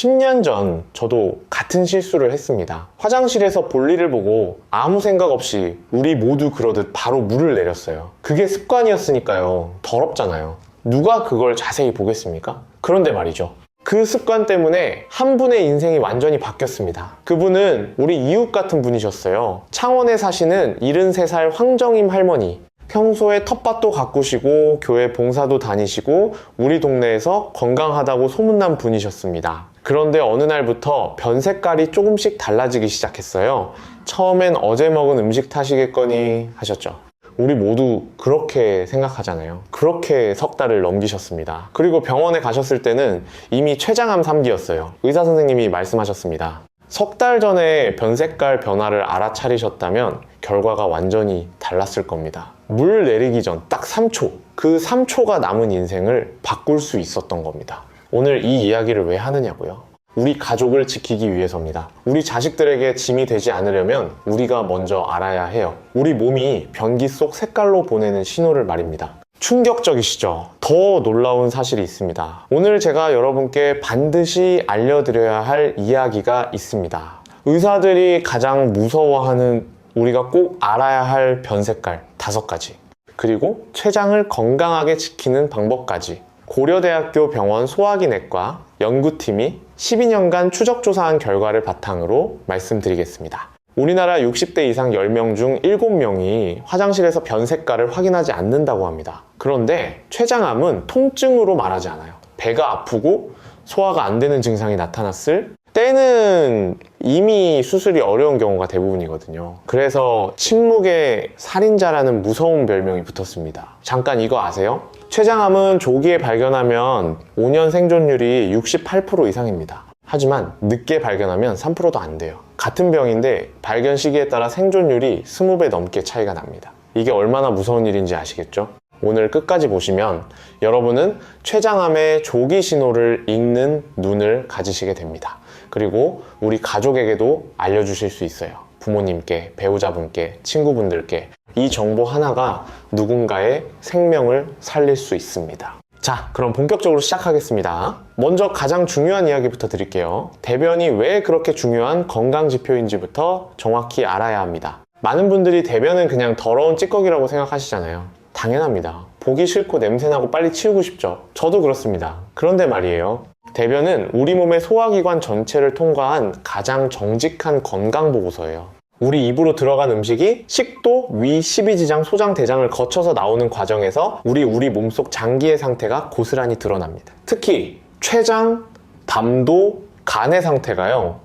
10년 전 저도 같은 실수를 했습니다. 화장실에서 볼일을 보고 아무 생각 없이 우리 모두 그러듯 바로 물을 내렸어요. 그게 습관이었으니까요. 더럽잖아요. 누가 그걸 자세히 보겠습니까? 그런데 말이죠. 그 습관 때문에 한 분의 인생이 완전히 바뀌었습니다. 그분은 우리 이웃 같은 분이셨어요. 창원에 사시는 73살 황정임 할머니. 평소에 텃밭도 가꾸시고 교회 봉사도 다니시고 우리 동네에서 건강하다고 소문난 분이셨습니다. 그런데 어느 날부터 변 색깔이 조금씩 달라지기 시작했어요. 처음엔 어제 먹은 음식 탓이겠거니 하셨죠. 우리 모두 그렇게 생각하잖아요. 그렇게 석 달을 넘기셨습니다. 그리고 병원에 가셨을 때는 이미 췌장암 3기였어요. 의사 선생님이 말씀하셨습니다. 석 달 전에 변 색깔 변화를 알아차리셨다면 결과가 완전히 달랐을 겁니다. 물 내리기 전 딱 3초, 그 3초가 남은 인생을 바꿀 수 있었던 겁니다. 오늘 이 이야기를 왜 하느냐고요? 우리 가족을 지키기 위해서입니다. 우리 자식들에게 짐이 되지 않으려면 우리가 먼저 알아야 해요. 우리 몸이 변기 속 색깔로 보내는 신호를 말입니다. 충격적이시죠? 더 놀라운 사실이 있습니다. 오늘 제가 여러분께 반드시 알려드려야 할 이야기가 있습니다. 의사들이 가장 무서워하는 우리가 꼭 알아야 할 변 색깔 5가지, 그리고 췌장을 건강하게 지키는 방법까지 고려대학교 병원 소화기내과 연구팀이 12년간 추적조사한 결과를 바탕으로 말씀드리겠습니다. 우리나라 60대 이상 10명 중 7명이 화장실에서 변 색깔을 확인하지 않는다고 합니다. 그런데 췌장암은 통증으로 말하지 않아요. 배가 아프고 소화가 안 되는 증상이 나타났을 때는 이미 수술이 어려운 경우가 대부분이거든요. 그래서 침묵의 살인자라는 무서운 별명이 붙었습니다. 잠깐 이거 아세요? 췌장암은 조기에 발견하면 5년 생존율이 68% 이상입니다. 하지만 늦게 발견하면 3%도 안 돼요. 같은 병인데 발견 시기에 따라 생존율이 20배 넘게 차이가 납니다. 이게 얼마나 무서운 일인지 아시겠죠? 오늘 끝까지 보시면 여러분은 췌장암의 조기 신호를 읽는 눈을 가지시게 됩니다. 그리고 우리 가족에게도 알려주실 수 있어요. 부모님께, 배우자분께, 친구분들께 이 정보 하나가 누군가의 생명을 살릴 수 있습니다. 자, 그럼 본격적으로 시작하겠습니다. 먼저 가장 중요한 이야기부터 드릴게요. 대변이 왜 그렇게 중요한 건강 지표인지부터 정확히 알아야 합니다. 많은 분들이 대변은 그냥 더러운 찌꺼기라고 생각하시잖아요. 당연합니다. 보기 싫고 냄새나고 빨리 치우고 싶죠. 저도 그렇습니다. 그런데 말이에요. 대변은 우리 몸의 소화기관 전체를 통과한 가장 정직한 건강보고서예요. 우리 입으로 들어간 음식이 식도, 위, 십이지장, 소장, 대장을 거쳐서 나오는 과정에서 우리 몸속 장기의 상태가 고스란히 드러납니다. 특히 췌장, 담도, 간의 상태가요.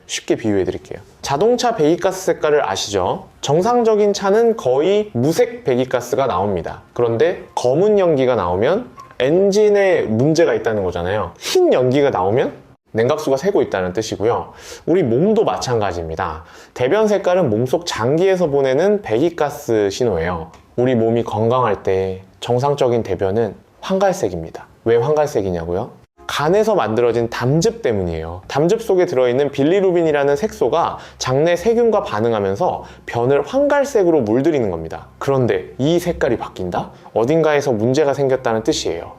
쉽게 비유해 드릴게요. 자동차 배기가스 색깔을 아시죠? 정상적인 차는 거의 무색 배기가스가 나옵니다. 그런데 검은 연기가 나오면 엔진에 문제가 있다는 거잖아요. 흰 연기가 나오면 냉각수가 새고 있다는 뜻이고요. 우리 몸도 마찬가지입니다. 대변 색깔은 몸속 장기에서 보내는 배기가스 신호예요. 우리 몸이 건강할 때 정상적인 대변은 황갈색입니다. 왜 황갈색이냐고요? 간에서 만들어진 담즙 때문이에요. 담즙 속에 들어있는 빌리루빈이라는 색소가 장내 세균과 반응하면서 변을 황갈색으로 물들이는 겁니다. 그런데 이 색깔이 바뀐다? 어딘가에서 문제가 생겼다는 뜻이에요.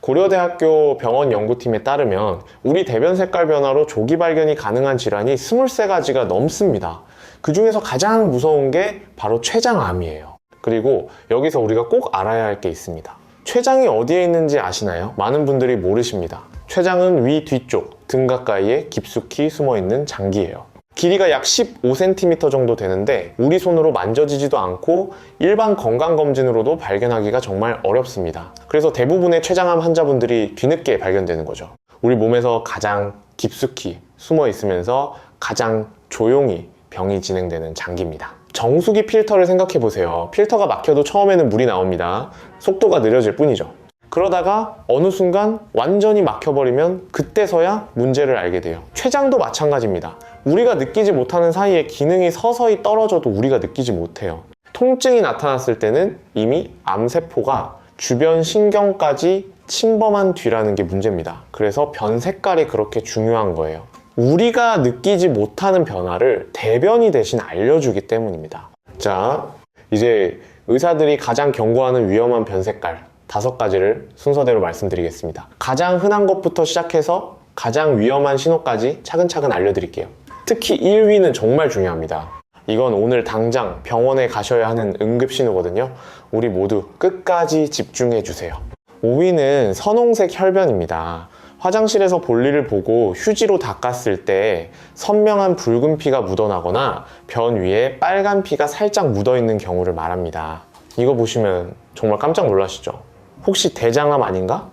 고려대학교 병원 연구팀에 따르면 우리 대변 색깔 변화로 조기 발견이 가능한 질환이 23가지가 넘습니다. 그 중에서 가장 무서운 게 바로 췌장암이에요. 그리고 여기서 우리가 꼭 알아야 할 게 있습니다. 췌장이 어디에 있는지 아시나요? 많은 분들이 모르십니다. 췌장은 위 뒤쪽, 등 가까이에 깊숙이 숨어있는 장기예요. 길이가 약 15cm 정도 되는데 우리 손으로 만져지지도 않고 일반 건강검진으로도 발견하기가 정말 어렵습니다. 그래서 대부분의 췌장암 환자분들이 뒤늦게 발견되는 거죠. 우리 몸에서 가장 깊숙이 숨어 있으면서 가장 조용히 병이 진행되는 장기입니다. 정수기 필터를 생각해 보세요. 필터가 막혀도 처음에는 물이 나옵니다. 속도가 느려질 뿐이죠. 그러다가 어느 순간 완전히 막혀버리면 그때서야 문제를 알게 돼요. 췌장도 마찬가지입니다. 우리가 느끼지 못하는 사이에 기능이 서서히 떨어져도 우리가 느끼지 못해요. 통증이 나타났을 때는 이미 암세포가 주변 신경까지 침범한 뒤라는 게 문제입니다. 그래서 변 색깔이 그렇게 중요한 거예요. 우리가 느끼지 못하는 변화를 대변이 대신 알려주기 때문입니다. 자, 이제 의사들이 가장 경고하는 위험한 변 색깔 5가지를 순서대로 말씀드리겠습니다. 가장 흔한 것부터 시작해서 가장 위험한 신호까지 차근차근 알려드릴게요. 특히 1위는 정말 중요합니다. 이건 오늘 당장 병원에 가셔야 하는 응급신호거든요. 우리 모두 끝까지 집중해주세요. 5위는 선홍색 혈변입니다. 화장실에서 볼일을 보고 휴지로 닦았을 때 선명한 붉은 피가 묻어나거나 변 위에 빨간 피가 살짝 묻어있는 경우를 말합니다. 이거 보시면 정말 깜짝 놀라시죠? 혹시 대장암 아닌가?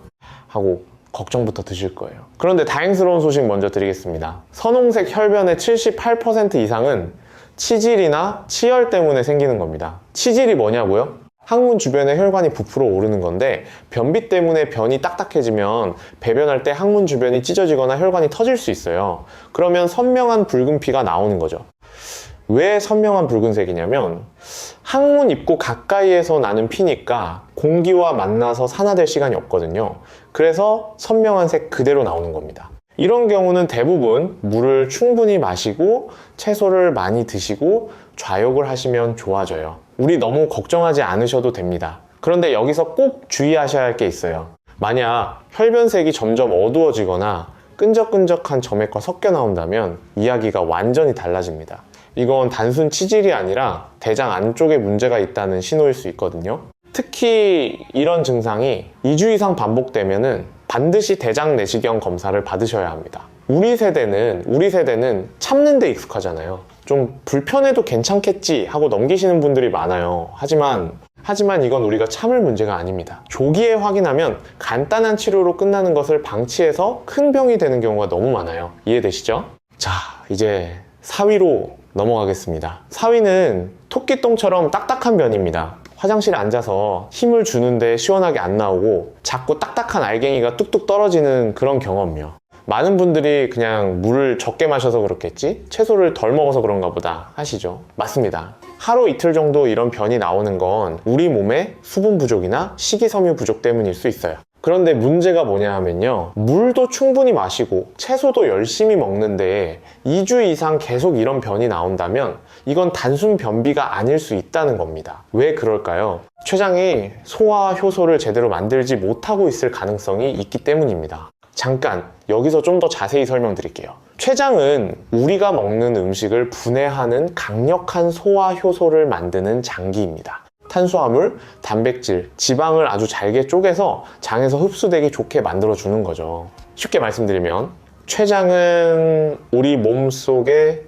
하고 걱정부터 드실 거예요. 그런데 다행스러운 소식 먼저 드리겠습니다. 선홍색 혈변의 78% 이상은 치질이나 치열 때문에 생기는 겁니다. 치질이 뭐냐고요? 항문 주변에 혈관이 부풀어 오르는 건데 변비 때문에 변이 딱딱해지면 배변할 때 항문 주변이 찢어지거나 혈관이 터질 수 있어요. 그러면 선명한 붉은 피가 나오는 거죠. 왜 선명한 붉은색이냐면 항문 입구 가까이에서 나는 피니까 공기와 만나서 산화될 시간이 없거든요. 그래서 선명한 색 그대로 나오는 겁니다. 이런 경우는 대부분 물을 충분히 마시고 채소를 많이 드시고 좌욕을 하시면 좋아져요. 우리 너무 걱정하지 않으셔도 됩니다. 그런데 여기서 꼭 주의하셔야 할 게 있어요. 만약 혈변색이 점점 어두워지거나 끈적끈적한 점액과 섞여 나온다면 이야기가 완전히 달라집니다. 이건 단순 치질이 아니라 대장 안쪽에 문제가 있다는 신호일 수 있거든요. 특히 이런 증상이 2주 이상 반복되면은 반드시 대장 내시경 검사를 받으셔야 합니다. 우리 세대는 참는 데 익숙하잖아요. 좀 불편해도 괜찮겠지 하고 넘기시는 분들이 많아요. 하지만 이건 우리가 참을 문제가 아닙니다. 조기에 확인하면 간단한 치료로 끝나는 것을 방치해서 큰 병이 되는 경우가 너무 많아요. 이해되시죠? 자, 이제 4위로 넘어가겠습니다. 4위는 토끼똥처럼 딱딱한 변입니다. 화장실에 앉아서 힘을 주는데 시원하게 안 나오고 자꾸 딱딱한 알갱이가 뚝뚝 떨어지는 그런 경험이요. 많은 분들이 그냥 물을 적게 마셔서 그렇겠지? 채소를 덜 먹어서 그런가 보다 하시죠. 맞습니다. 하루 이틀 정도 이런 변이 나오는 건 우리 몸에 수분 부족이나 식이섬유 부족 때문일 수 있어요. 그런데 문제가 뭐냐 하면요, 물도 충분히 마시고 채소도 열심히 먹는데 2주 이상 계속 이런 변이 나온다면 이건 단순 변비가 아닐 수 있다는 겁니다. 왜 그럴까요? 췌장이 소화 효소를 제대로 만들지 못하고 있을 가능성이 있기 때문입니다. 잠깐 여기서 좀 더 자세히 설명드릴게요. 췌장은 우리가 먹는 음식을 분해하는 강력한 소화 효소를 만드는 장기입니다. 탄수화물, 단백질, 지방을 아주 잘게 쪼개서 장에서 흡수되기 좋게 만들어주는 거죠. 쉽게 말씀드리면 췌장은 우리 몸속의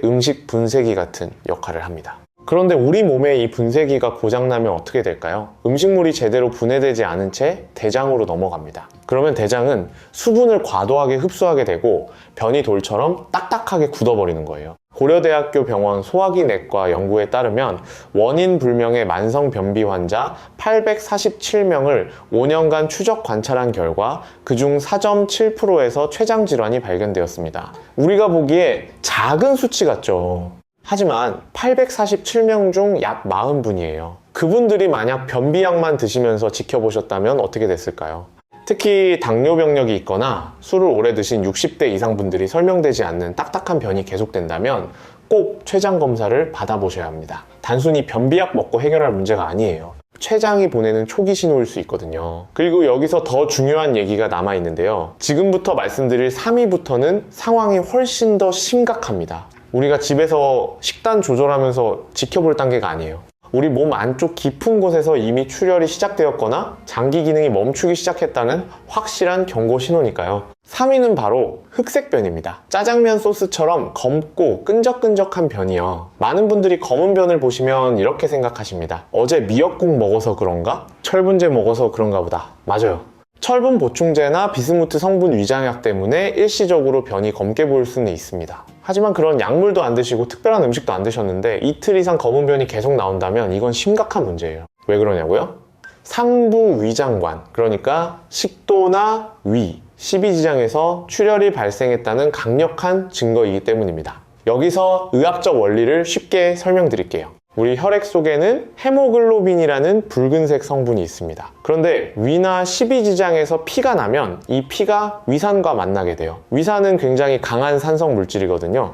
음식 분쇄기 같은 역할을 합니다. 그런데 우리 몸에 이 분쇄기가 고장나면 어떻게 될까요? 음식물이 제대로 분해되지 않은 채 대장으로 넘어갑니다. 그러면 대장은 수분을 과도하게 흡수하게 되고 변이 돌처럼 딱딱하게 굳어버리는 거예요. 고려대학교 병원 소화기 내과 연구에 따르면 원인 불명의 만성 변비 환자 847명을 5년간 추적 관찰한 결과 그중 4.7%에서 췌장 질환이 발견되었습니다. 우리가 보기에 작은 수치 같죠? 하지만 847명 중 약 40분이에요. 그분들이 만약 변비약만 드시면서 지켜보셨다면 어떻게 됐을까요? 특히 당뇨병력이 있거나 술을 오래 드신 60대 이상 분들이 설명되지 않는 딱딱한 변이 계속된다면 꼭 췌장 검사를 받아보셔야 합니다. 단순히 변비약 먹고 해결할 문제가 아니에요. 췌장이 보내는 초기 신호일 수 있거든요. 그리고 여기서 더 중요한 얘기가 남아있는데요. 지금부터 말씀드릴 3위부터는 상황이 훨씬 더 심각합니다. 우리가 집에서 식단 조절하면서 지켜볼 단계가 아니에요. 우리 몸 안쪽 깊은 곳에서 이미 출혈이 시작되었거나 장기 기능이 멈추기 시작했다는 확실한 경고 신호니까요. 3위는 바로 흑색변입니다. 짜장면 소스처럼 검고 끈적끈적한 변이요. 많은 분들이 검은 변을 보시면 이렇게 생각하십니다. 어제 미역국 먹어서 그런가? 철분제 먹어서 그런가 보다. 맞아요. 철분 보충제나 비스무트 성분 위장약 때문에 일시적으로 변이 검게 보일 수는 있습니다. 하지만 그런 약물도 안 드시고 특별한 음식도 안 드셨는데 이틀 이상 검은 변이 계속 나온다면 이건 심각한 문제예요. 왜 그러냐고요? 상부 위장관, 그러니까 식도나 위, 십이지장에서 출혈이 발생했다는 강력한 증거이기 때문입니다. 여기서 의학적 원리를 쉽게 설명드릴게요. 우리 혈액 속에는 헤모글로빈이라는 붉은색 성분이 있습니다. 그런데 위나 십이지장에서 피가 나면 이 피가 위산과 만나게 돼요. 위산은 굉장히 강한 산성 물질이거든요.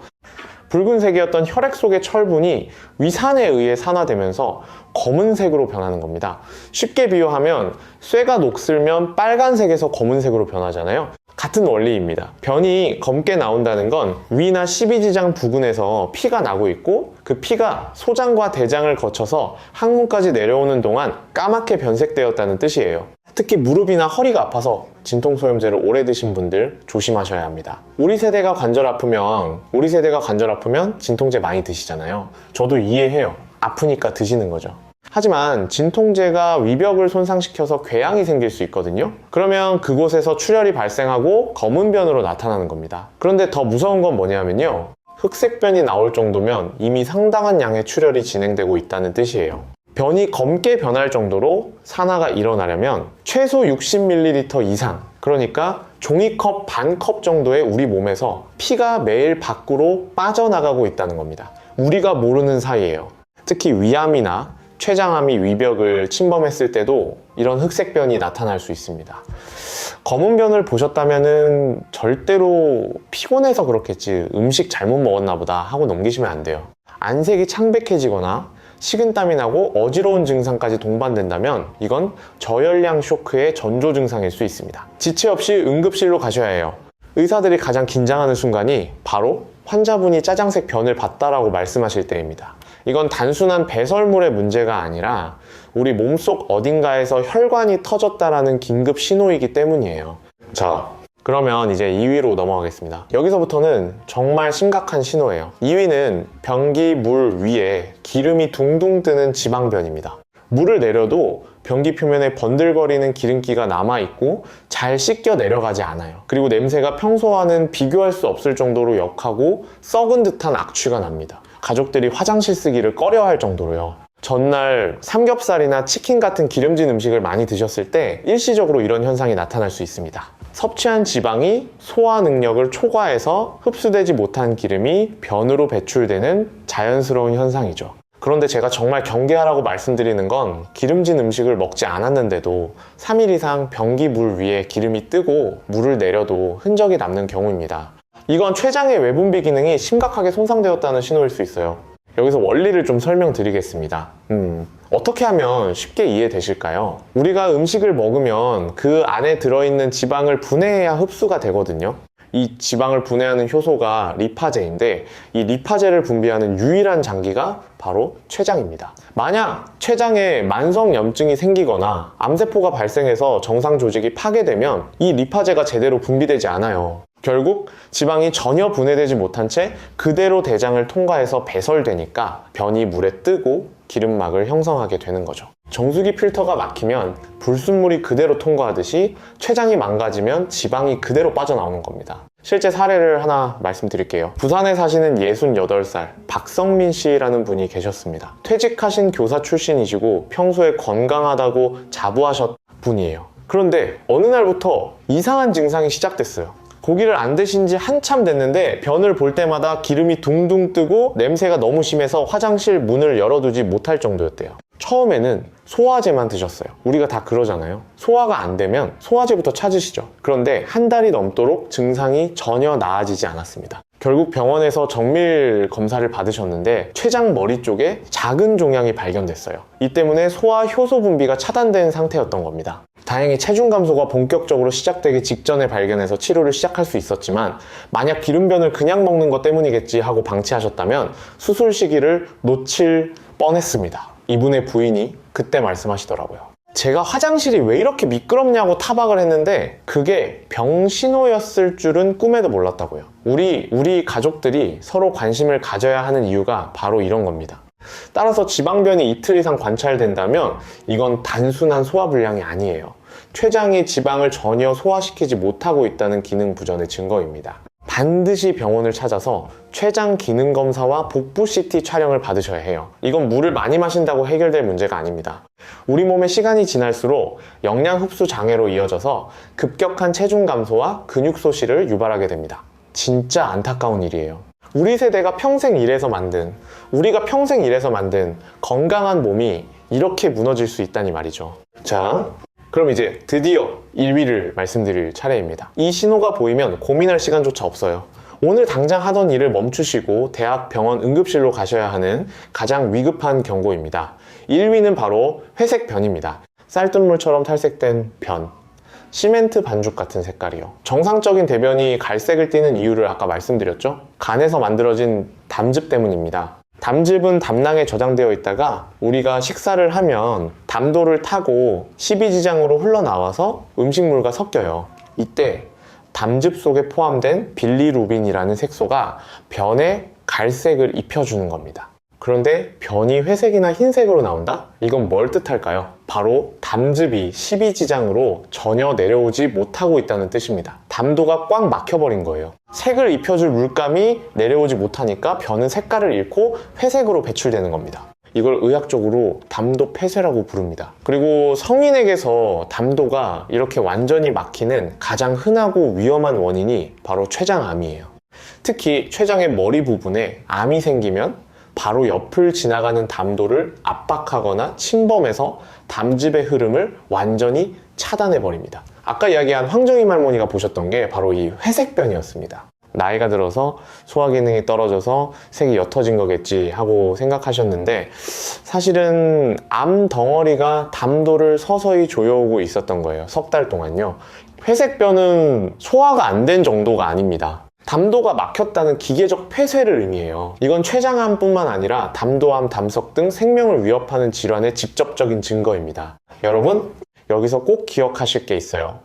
붉은색이었던 혈액 속의 철분이 위산에 의해 산화되면서 검은색으로 변하는 겁니다. 쉽게 비유하면 쇠가 녹슬면 빨간색에서 검은색으로 변하잖아요. 같은 원리입니다. 변이 검게 나온다는 건 위나 십이지장 부근에서 피가 나고 있고 그 피가 소장과 대장을 거쳐서 항문까지 내려오는 동안 까맣게 변색되었다는 뜻이에요. 특히 무릎이나 허리가 아파서 진통소염제를 오래 드신 분들 조심하셔야 합니다. 우리 세대가 관절 아프면 진통제 많이 드시잖아요. 저도 이해해요. 아프니까 드시는 거죠. 하지만 진통제가 위벽을 손상시켜서 궤양이 생길 수 있거든요. 그러면 그곳에서 출혈이 발생하고 검은 변으로 나타나는 겁니다. 그런데 더 무서운 건 뭐냐면요, 흑색변이 나올 정도면 이미 상당한 양의 출혈이 진행되고 있다는 뜻이에요. 변이 검게 변할 정도로 산화가 일어나려면 최소 60ml 이상, 그러니까 종이컵 반 컵 정도의 우리 몸에서 피가 매일 밖으로 빠져나가고 있다는 겁니다. 우리가 모르는 사이에요. 특히 위암이나 췌장암이 위벽을 침범했을 때도 이런 흑색변이 나타날 수 있습니다. 검은 변을 보셨다면 절대로 피곤해서 그렇겠지, 음식 잘못 먹었나 보다 하고 넘기시면 안 돼요. 안색이 창백해지거나 식은땀이 나고 어지러운 증상까지 동반된다면 이건 저열량 쇼크의 전조 증상일 수 있습니다. 지체 없이 응급실로 가셔야 해요. 의사들이 가장 긴장하는 순간이 바로 환자분이 짜장색 변을 봤다라고 말씀하실 때입니다. 이건 단순한 배설물의 문제가 아니라 우리 몸속 어딘가에서 혈관이 터졌다라는 긴급 신호이기 때문이에요. 자, 그러면 이제 2위로 넘어가겠습니다. 여기서부터는 정말 심각한 신호예요. 2위는 변기 물 위에 기름이 둥둥 뜨는 지방변입니다. 물을 내려도 변기 표면에 번들거리는 기름기가 남아있고 잘 씻겨 내려가지 않아요. 그리고 냄새가 평소와는 비교할 수 없을 정도로 역하고 썩은 듯한 악취가 납니다. 가족들이 화장실 쓰기를 꺼려할 정도로요. 전날 삼겹살이나 치킨 같은 기름진 음식을 많이 드셨을 때 일시적으로 이런 현상이 나타날 수 있습니다. 섭취한 지방이 소화 능력을 초과해서 흡수되지 못한 기름이 변으로 배출되는 자연스러운 현상이죠. 그런데 제가 정말 경계하라고 말씀드리는 건 기름진 음식을 먹지 않았는데도 3일 이상 변기 물 위에 기름이 뜨고 물을 내려도 흔적이 남는 경우입니다. 이건 췌장의 외분비 기능이 심각하게 손상되었다는 신호일 수 있어요. 여기서 원리를 좀 설명드리겠습니다. 어떻게 하면 쉽게 이해되실까요? 우리가 음식을 먹으면 그 안에 들어있는 지방을 분해해야 흡수가 되거든요. 이 지방을 분해하는 효소가 리파제인데 이 리파제를 분비하는 유일한 장기가 바로 췌장입니다. 만약 췌장에 만성염증이 생기거나 암세포가 발생해서 정상 조직이 파괴되면 이 리파제가 제대로 분비되지 않아요. 결국 지방이 전혀 분해되지 못한 채 그대로 대장을 통과해서 배설되니까 변이 물에 뜨고 기름막을 형성하게 되는 거죠. 정수기 필터가 막히면 불순물이 그대로 통과하듯이 췌장이 망가지면 지방이 그대로 빠져나오는 겁니다. 실제 사례를 하나 말씀드릴게요. 부산에 사시는 68살 박성민 씨라는 분이 계셨습니다. 퇴직하신 교사 출신이시고 평소에 건강하다고 자부하셨 분이에요. 그런데 어느 날부터 이상한 증상이 시작됐어요. 고기를 안 드신 지 한참 됐는데 변을 볼 때마다 기름이 둥둥 뜨고 냄새가 너무 심해서 화장실 문을 열어두지 못할 정도였대요. 처음에는 소화제만 드셨어요. 우리가 다 그러잖아요. 소화가 안 되면 소화제부터 찾으시죠. 그런데 한 달이 넘도록 증상이 전혀 나아지지 않았습니다. 결국 병원에서 정밀 검사를 받으셨는데 췌장 머리 쪽에 작은 종양이 발견됐어요. 이 때문에 소화 효소 분비가 차단된 상태였던 겁니다. 다행히 체중 감소가 본격적으로 시작되기 직전에 발견해서 치료를 시작할 수 있었지만 만약 기름변을 그냥 먹는 것 때문이겠지 하고 방치하셨다면 수술 시기를 놓칠 뻔했습니다. 이분의 부인이 그때 말씀하시더라고요. 제가 화장실이 왜 이렇게 미끄럽냐고 타박을 했는데 그게 병신호였을 줄은 꿈에도 몰랐다고요. 우리 가족들이 서로 관심을 가져야 하는 이유가 바로 이런 겁니다. 따라서 지방변이 이틀 이상 관찰된다면 이건 단순한 소화불량이 아니에요. 췌장이 지방을 전혀 소화시키지 못하고 있다는 기능 부전의 증거입니다. 반드시 병원을 찾아서 췌장 기능 검사와 복부 CT 촬영을 받으셔야 해요. 이건 물을 많이 마신다고 해결될 문제가 아닙니다. 우리 몸의 시간이 지날수록 영양 흡수 장애로 이어져서 급격한 체중 감소와 근육 소실을 유발하게 됩니다. 진짜 안타까운 일이에요. 우리가 평생 일해서 만든 건강한 몸이 이렇게 무너질 수 있다니 말이죠. 자, 그럼 이제 드디어 1위를 말씀드릴 차례입니다. 이 신호가 보이면 고민할 시간조차 없어요. 오늘 당장 하던 일을 멈추시고 대학, 병원, 응급실로 가셔야 하는 가장 위급한 경고입니다. 1위는 바로 회색 변입니다. 쌀뜨물처럼 탈색된 변. 시멘트 반죽 같은 색깔이요. 정상적인 대변이 갈색을 띠는 이유를 아까 말씀드렸죠? 간에서 만들어진 담즙 때문입니다. 담즙은 담낭에 저장되어 있다가 우리가 식사를 하면 담도를 타고 십이지장으로 흘러나와서 음식물과 섞여요. 이때 담즙 속에 포함된 빌리루빈이라는 색소가 변에 갈색을 입혀주는 겁니다. 그런데 변이 회색이나 흰색으로 나온다? 이건 뭘 뜻할까요? 바로 담즙이 십이지장으로 전혀 내려오지 못하고 있다는 뜻입니다. 담도가 꽉 막혀버린 거예요. 색을 입혀줄 물감이 내려오지 못하니까 변은 색깔을 잃고 회색으로 배출되는 겁니다. 이걸 의학적으로 담도 폐쇄라고 부릅니다. 그리고 성인에게서 담도가 이렇게 완전히 막히는 가장 흔하고 위험한 원인이 바로 췌장암이에요. 특히 췌장의 머리 부분에 암이 생기면 바로 옆을 지나가는 담도를 압박하거나 침범해서 담즙의 흐름을 완전히 차단해버립니다. 아까 이야기한 황정임 할머니가 보셨던 게 바로 이 회색변이었습니다. 나이가 들어서 소화기능이 떨어져서 색이 옅어진 거겠지 하고 생각하셨는데 사실은 암 덩어리가 담도를 서서히 조여오고 있었던 거예요. 석 달 동안요. 회색변은 소화가 안 된 정도가 아닙니다. 담도가 막혔다는 기계적 폐쇄를 의미해요. 이건 췌장암뿐만 아니라 담도암, 담석 등 생명을 위협하는 질환의 직접적인 증거입니다. 여러분, 여기서 꼭 기억하실 게 있어요.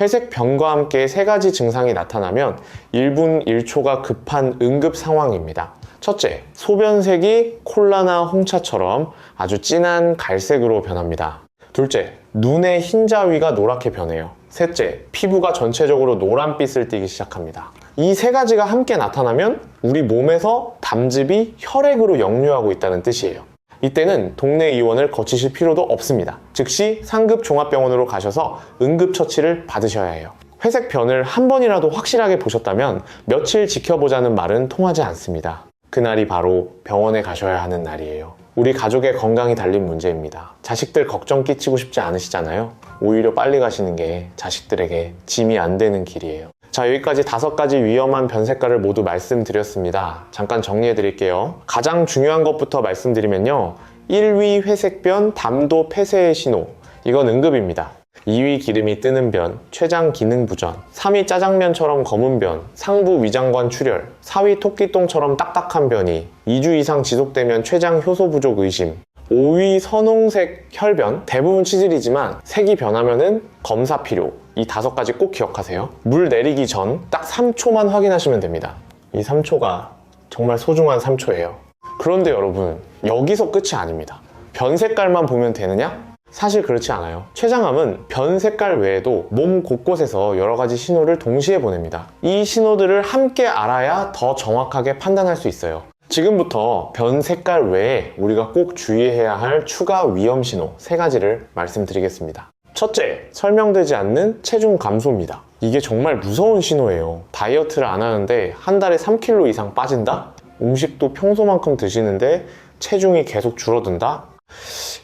회색변과 함께 세 가지 증상이 나타나면 1분 1초가 급한 응급 상황입니다. 첫째, 소변색이 콜라나 홍차처럼 아주 진한 갈색으로 변합니다. 둘째, 눈의 흰자위가 노랗게 변해요. 셋째, 피부가 전체적으로 노란빛을 띠기 시작합니다. 이 세 가지가 함께 나타나면 우리 몸에서 담즙이 혈액으로 역류하고 있다는 뜻이에요. 이때는 동네 의원을 거치실 필요도 없습니다. 즉시 상급 종합병원으로 가셔서 응급처치를 받으셔야 해요. 회색변을 한 번이라도 확실하게 보셨다면 며칠 지켜보자는 말은 통하지 않습니다. 그날이 바로 병원에 가셔야 하는 날이에요. 우리 가족의 건강이 달린 문제입니다. 자식들 걱정 끼치고 싶지 않으시잖아요. 오히려 빨리 가시는 게 자식들에게 짐이 안 되는 길이에요. 자, 여기까지 5가지 위험한 변 색깔을 모두 말씀드렸습니다. 잠깐 정리해 드릴게요. 가장 중요한 것부터 말씀드리면요. 1위 회색변, 담도 폐쇄의 신호. 이건 응급입니다. 2위 기름이 뜨는 변, 췌장 기능 부전. 3위 짜장면처럼 검은 변, 상부 위장관 출혈. 4위 토끼똥처럼 딱딱한 변이 2주 이상 지속되면 췌장 효소 부족 의심. 5위 선홍색 혈변, 대부분 치질이지만 색이 변하면은 검사 필요. 이 5가지 꼭 기억하세요. 물 내리기 전 딱 3초만 확인하시면 됩니다. 이 3초가 정말 소중한 3초예요. 그런데 여러분, 여기서 끝이 아닙니다. 변 색깔만 보면 되느냐? 사실 그렇지 않아요. 췌장암은 변 색깔 외에도 몸 곳곳에서 여러 가지 신호를 동시에 보냅니다. 이 신호들을 함께 알아야 더 정확하게 판단할 수 있어요. 지금부터 변 색깔 외에 우리가 꼭 주의해야 할 추가 위험 신호 3가지를 말씀드리겠습니다. 첫째, 설명되지 않는 체중 감소입니다. 이게 정말 무서운 신호예요. 다이어트를 안 하는데 한 달에 3kg 이상 빠진다? 음식도 평소만큼 드시는데 체중이 계속 줄어든다?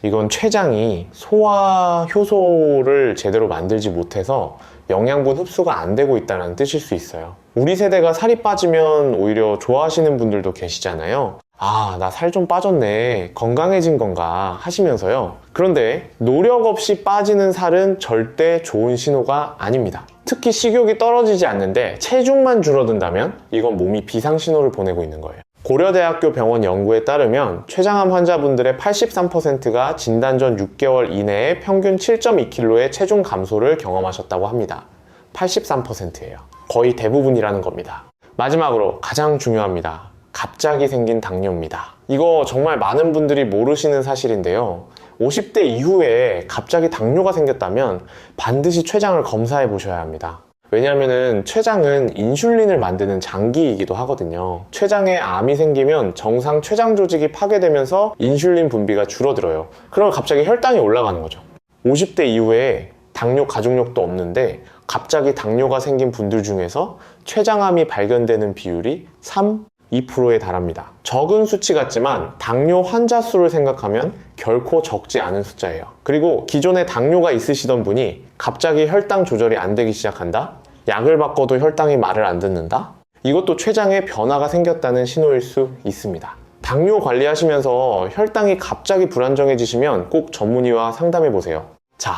이건 췌장이 소화 효소를 제대로 만들지 못해서 영양분 흡수가 안 되고 있다는 뜻일 수 있어요. 우리 세대가 살이 빠지면 오히려 좋아하시는 분들도 계시잖아요. 아, 나 살 좀 빠졌네. 건강해진 건가 하시면서요. 그런데 노력 없이 빠지는 살은 절대 좋은 신호가 아닙니다. 특히 식욕이 떨어지지 않는데 체중만 줄어든다면 이건 몸이 비상신호를 보내고 있는 거예요. 고려대학교 병원 연구에 따르면 췌장암 환자분들의 83%가 진단 전 6개월 이내에 평균 7.2kg의 체중 감소를 경험하셨다고 합니다. 83%예요. 거의 대부분이라는 겁니다. 마지막으로 가장 중요합니다. 갑자기 생긴 당뇨입니다. 이거 정말 많은 분들이 모르시는 사실인데요. 50대 이후에 갑자기 당뇨가 생겼다면 반드시 췌장을 검사해 보셔야 합니다. 왜냐하면 췌장은 인슐린을 만드는 장기이기도 하거든요. 췌장에 암이 생기면 정상 췌장 조직이 파괴되면서 인슐린 분비가 줄어들어요. 그럼 갑자기 혈당이 올라가는 거죠. 50대 이후에 당뇨 가족력도 없는데 갑자기 당뇨가 생긴 분들 중에서 췌장암이 발견되는 비율이 2%에 달합니다. 적은 수치 같지만 당뇨 환자 수를 생각하면 결코 적지 않은 숫자예요. 그리고 기존에 당뇨가 있으시던 분이 갑자기 혈당 조절이 안 되기 시작한다? 약을 바꿔도 혈당이 말을 안 듣는다? 이것도 췌장에 변화가 생겼다는 신호일 수 있습니다. 당뇨 관리하시면서 혈당이 갑자기 불안정해지시면 꼭 전문의와 상담해 보세요. 자,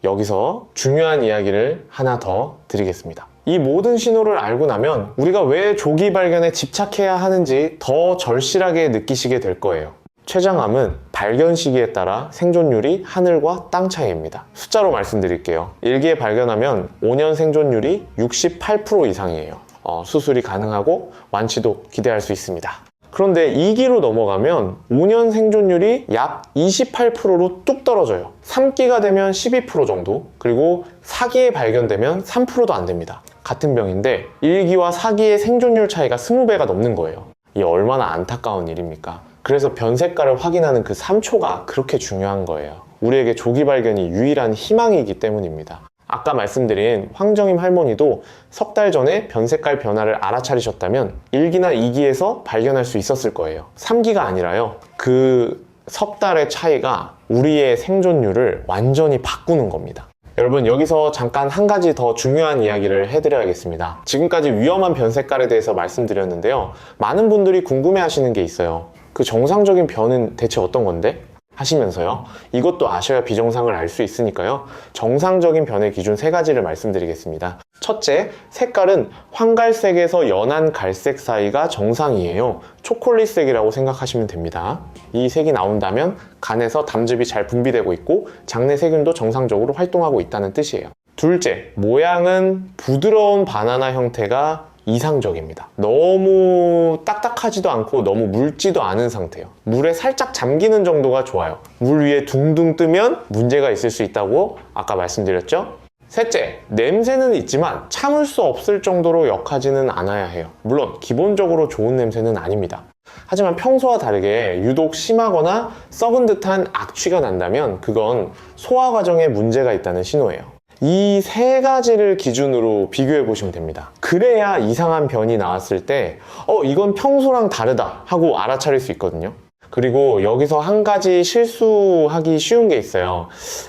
여기서 중요한 이야기를 하나 더 드리겠습니다. 이 모든 신호를 알고 나면 우리가 왜 조기 발견에 집착해야 하는지 더 절실하게 느끼시게 될 거예요. 췌장암은 발견 시기에 따라 생존율이 하늘과 땅 차이입니다. 숫자로 말씀드릴게요. 1기에 발견하면 5년 생존율이 68% 이상이에요. 수술이 가능하고 완치도 기대할 수 있습니다. 그런데 2기로 넘어가면 5년 생존율이 약 28%로 뚝 떨어져요. 3기가 되면 12% 정도, 그리고 4기에 발견되면 3%도 안 됩니다. 같은 병인데 1기와 4기의 생존율 차이가 20배가 넘는 거예요. 이 얼마나 안타까운 일입니까? 그래서 변색가를 확인하는 그 3초가 그렇게 중요한 거예요. 우리에게 조기 발견이 유일한 희망이기 때문입니다. 아까 말씀드린 황정임 할머니도 석 달 전에 변색깔 변화를 알아차리셨다면 1기나 2기에서 발견할 수 있었을 거예요. 3기가 아니라요. 그 석 달의 차이가 우리의 생존율을 완전히 바꾸는 겁니다. 여러분, 여기서 잠깐 한 가지 더 중요한 이야기를 해드려야겠습니다. 지금까지 위험한 변색깔에 대해서 말씀드렸는데요. 많은 분들이 궁금해 하시는 게 있어요. 그 정상적인 변은 대체 어떤 건데? 하시면서요. 이것도 아셔야 비정상을 알 수 있으니까요. 정상적인 변의 기준 3가지를 말씀드리겠습니다. 첫째, 색깔은 황갈색에서 연한 갈색 사이가 정상이에요. 초콜릿색이라고 생각하시면 됩니다. 이 색이 나온다면 간에서 담즙이 잘 분비되고 있고 장내 세균도 정상적으로 활동하고 있다는 뜻이에요. 둘째, 모양은 부드러운 바나나 형태가 이상적입니다. 너무 딱딱하지도 않고 너무 묽지도 않은 상태예요. 물에 살짝 잠기는 정도가 좋아요. 물 위에 둥둥 뜨면 문제가 있을 수 있다고 아까 말씀드렸죠? 셋째, 냄새는 있지만 참을 수 없을 정도로 역하지는 않아야 해요. 물론 기본적으로 좋은 냄새는 아닙니다. 하지만 평소와 다르게 유독 심하거나 썩은 듯한 악취가 난다면 그건 소화 과정에 문제가 있다는 신호예요. 이 3가지를 기준으로 비교해 보시면 됩니다. 그래야 이상한 변이 나왔을 때 이건 평소랑 다르다 하고 알아차릴 수 있거든요. 그리고 여기서 한 가지 실수하기 쉬운 게 있어요.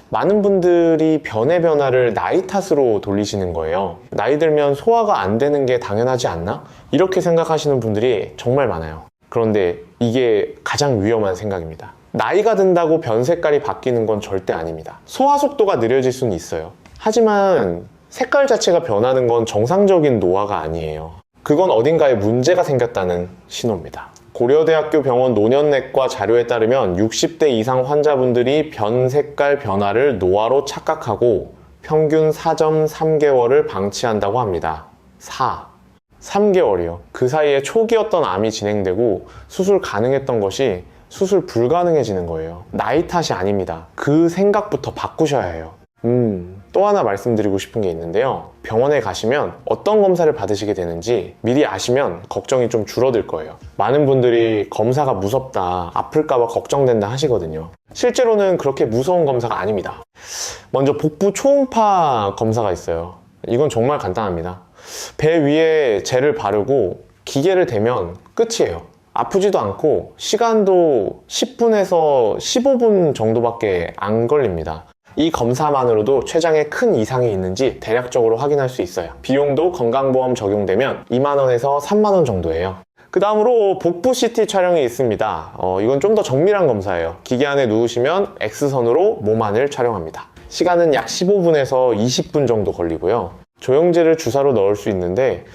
많은 분들이 변의 변화를 나이 탓으로 돌리시는 거예요. 나이 들면 소화가 안 되는 게 당연하지 않나? 이렇게 생각하시는 분들이 정말 많아요. 그런데 이게 가장 위험한 생각입니다. 나이가 든다고 변 색깔이 바뀌는 건 절대 아닙니다. 소화 속도가 느려질 수는 있어요. 하지만 색깔 자체가 변하는 건 정상적인 노화가 아니에요. 그건 어딘가에 문제가 생겼다는 신호입니다. 고려대학교 병원 노년내과 자료에 따르면 60대 이상 환자분들이 변 색깔 변화를 노화로 착각하고 평균 4.3개월을 방치한다고 합니다. 3개월이요. 그 사이에 초기였던 암이 진행되고 수술 가능했던 것이 수술 불가능해지는 거예요. 나이 탓이 아닙니다. 그 생각부터 바꾸셔야 해요. 또 하나 말씀드리고 싶은 게 있는데요. 병원에 가시면 어떤 검사를 받으시게 되는지 미리 아시면 걱정이 좀 줄어들 거예요. 많은 분들이 검사가 무섭다, 아플까봐 걱정된다 하시거든요. 실제로는 그렇게 무서운 검사가 아닙니다. 먼저 복부 초음파 검사가 있어요. 이건 정말 간단합니다. 배 위에 젤을 바르고 기계를 대면 끝이에요. 아프지도 않고 시간도 10분에서 15분 정도밖에 안 걸립니다. 이 검사만으로도 췌장에 큰 이상이 있는지 대략적으로 확인할 수 있어요. 비용도 건강보험 적용되면 2만원에서 3만원 정도예요. 그 다음으로 복부 CT 촬영이 있습니다. 이건 좀 더 정밀한 검사예요. 기계 안에 누우시면 X선으로 몸 안을 촬영합니다. 시간은 약 15분에서 20분 정도 걸리고요. 조영제를 주사로 넣을 수 있는데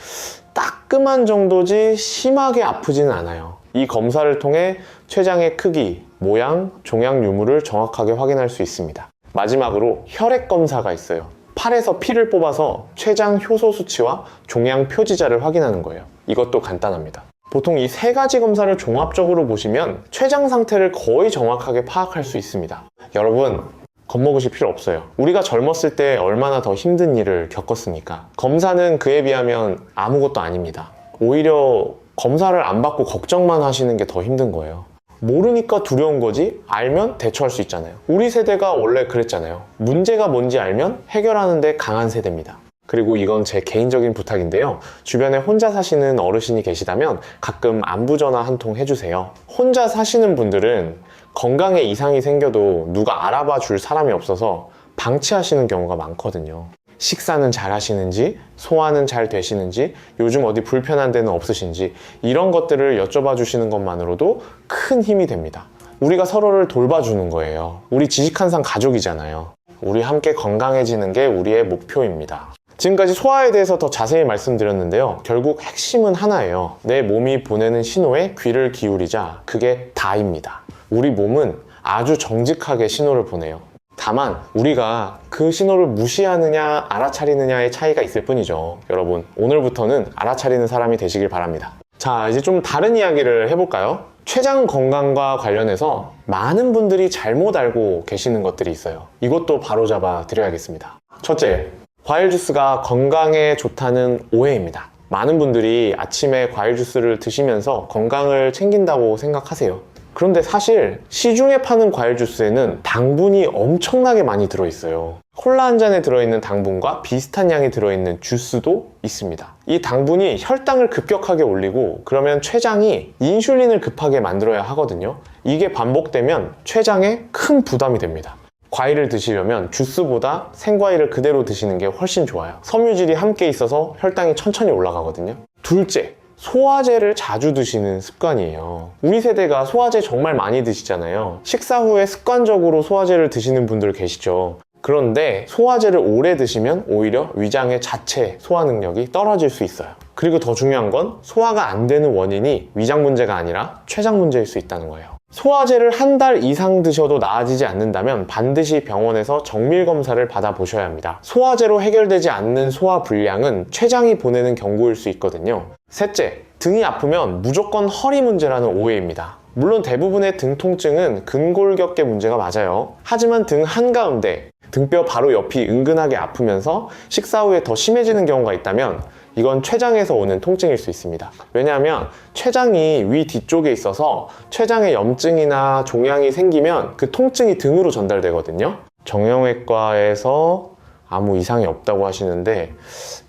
따끔한 정도지 심하게 아프지는 않아요. 이 검사를 통해 췌장의 크기, 모양, 종양 유무를 정확하게 확인할 수 있습니다. 마지막으로 혈액 검사가 있어요. 팔에서 피를 뽑아서 췌장 효소 수치와 종양 표지자를 확인하는 거예요. 이것도 간단합니다. 보통 이 3가지 검사를 종합적으로 보시면 췌장 상태를 거의 정확하게 파악할 수 있습니다. 여러분, 겁먹으실 필요 없어요. 우리가 젊었을 때 얼마나 더 힘든 일을 겪었습니까? 검사는 그에 비하면 아무것도 아닙니다. 오히려 검사를 안 받고 걱정만 하시는 게 더 힘든 거예요. 모르니까 두려운 거지 알면 대처할 수 있잖아요. 우리 세대가 원래 그랬잖아요. 문제가 뭔지 알면 해결하는데 강한 세대입니다. 그리고 이건 제 개인적인 부탁인데요. 주변에 혼자 사시는 어르신이 계시다면 가끔 안부전화 한 통 해주세요. 혼자 사시는 분들은 건강에 이상이 생겨도 누가 알아봐 줄 사람이 없어서 방치하시는 경우가 많거든요. 식사는 잘 하시는지, 소화는 잘 되시는지, 요즘 어디 불편한 데는 없으신지 이런 것들을 여쭤봐 주시는 것만으로도 큰 힘이 됩니다. 우리가 서로를 돌봐주는 거예요. 우리 지식한상 가족이잖아요. 우리 함께 건강해지는 게 우리의 목표입니다. 지금까지 소화에 대해서 더 자세히 말씀드렸는데요. 결국 핵심은 하나예요. 내 몸이 보내는 신호에 귀를 기울이자. 그게 다입니다. 우리 몸은 아주 정직하게 신호를 보내요. 다만 우리가 그 신호를 무시하느냐 알아차리느냐의 차이가 있을 뿐이죠. 여러분, 오늘부터는 알아차리는 사람이 되시길 바랍니다. 자, 이제 좀 다른 이야기를 해볼까요? 췌장 건강과 관련해서 많은 분들이 잘못 알고 계시는 것들이 있어요. 이것도 바로잡아 드려야겠습니다. 첫째, 과일 주스가 건강에 좋다는 오해입니다. 많은 분들이 아침에 과일 주스를 드시면서 건강을 챙긴다고 생각하세요. 그런데 사실 시중에 파는 과일 주스에는 당분이 엄청나게 많이 들어있어요. 콜라 한 잔에 들어있는 당분과 비슷한 양이 들어있는 주스도 있습니다. 이 당분이 혈당을 급격하게 올리고 그러면 췌장이 인슐린을 급하게 만들어야 하거든요. 이게 반복되면 췌장에 큰 부담이 됩니다. 과일을 드시려면 주스보다 생과일을 그대로 드시는 게 훨씬 좋아요. 섬유질이 함께 있어서 혈당이 천천히 올라가거든요. 둘째, 소화제를 자주 드시는 습관이에요. 우리 세대가 소화제 정말 많이 드시잖아요. 식사 후에 습관적으로 소화제를 드시는 분들 계시죠. 그런데 소화제를 오래 드시면 오히려 위장의 자체 소화 능력이 떨어질 수 있어요. 그리고 더 중요한 건 소화가 안 되는 원인이 위장 문제가 아니라 췌장 문제일 수 있다는 거예요. 소화제를 한 달 이상 드셔도 나아지지 않는다면 반드시 병원에서 정밀 검사를 받아보셔야 합니다. 소화제로 해결되지 않는 소화 불량은 췌장이 보내는 경고일 수 있거든요. 셋째, 등이 아프면 무조건 허리 문제라는 오해입니다. 물론 대부분의 등 통증은 근골격계 문제가 맞아요. 하지만 등 한가운데, 등뼈 바로 옆이 은근하게 아프면서 식사 후에 더 심해지는 경우가 있다면 이건 췌장에서 오는 통증일 수 있습니다. 왜냐하면 췌장이 위 뒤쪽에 있어서 췌장에 염증이나 종양이 생기면 그 통증이 등으로 전달되거든요. 정형외과에서 아무 이상이 없다고 하시는데